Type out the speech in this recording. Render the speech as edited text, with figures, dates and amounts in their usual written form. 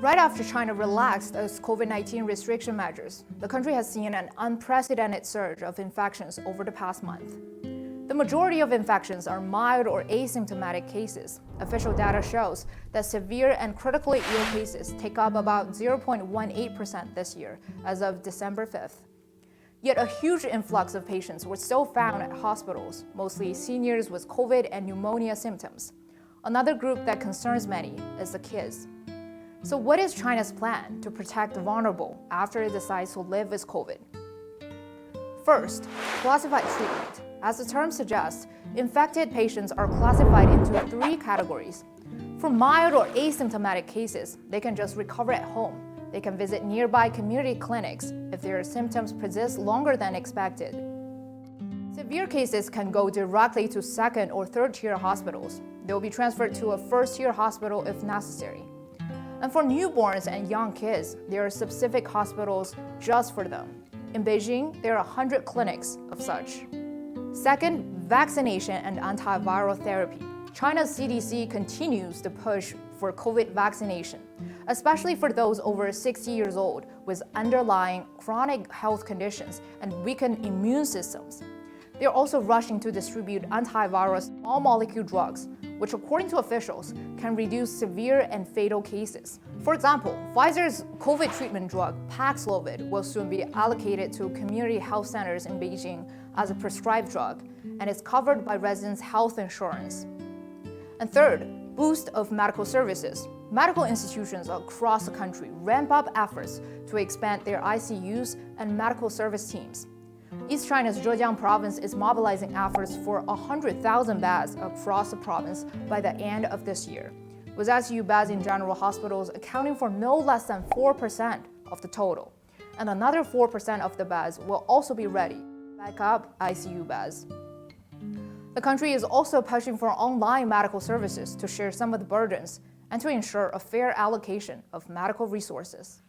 Right after China relaxed its COVID-19 restriction measures, the country has seen an unprecedented surge of infections over the past month. The majority of infections are mild or asymptomatic cases. Official data shows that severe and critically ill cases take up about 0.18% this year, as of December 5th. Yet a huge influx of patients were still found at hospitals, mostly seniors with COVID and pneumonia symptoms. Another group that concerns many is the kids. So what is China's plan to protect the vulnerable after it decides to live with COVID? First, classified treatment. As the term suggests, infected patients are classified into 3 categories. For mild or asymptomatic cases, they can just recover at home. They can visit nearby community clinics if their symptoms persist longer than expected. Severe cases can go directly to 2nd or 3rd-tier hospitals. They will be transferred to a 1st-tier hospital if necessary. And for newborns and young kids, there are specific hospitals just for them. In Beijing, there are 100 clinics of such. Second, vaccination and antiviral therapy. China's CDC continues to push for COVID vaccination, especially for those over 60 years old with underlying chronic health conditions and weakened immune systems. They are also rushing to distribute antiviral small molecule drugs, which according to officials can reduce severe and fatal cases. For example, Pfizer's COVID treatment drug Paxlovid will soon be allocated to community health centers in Beijing as a prescribed drug and is covered by residents' health insurance. And third, boost of medical services. Medical institutions across the country ramp up efforts to expand their ICUs and medical service teams. East China's Zhejiang province is mobilizing efforts for 100,000 beds across the province by the end of this year, with ICU beds in general hospitals accounting for no less than 4% of the total. And another 4% of the beds will also be ready to back up ICU beds. The country is also pushing for online medical services to share some of the burdens and to ensure a fair allocation of medical resources.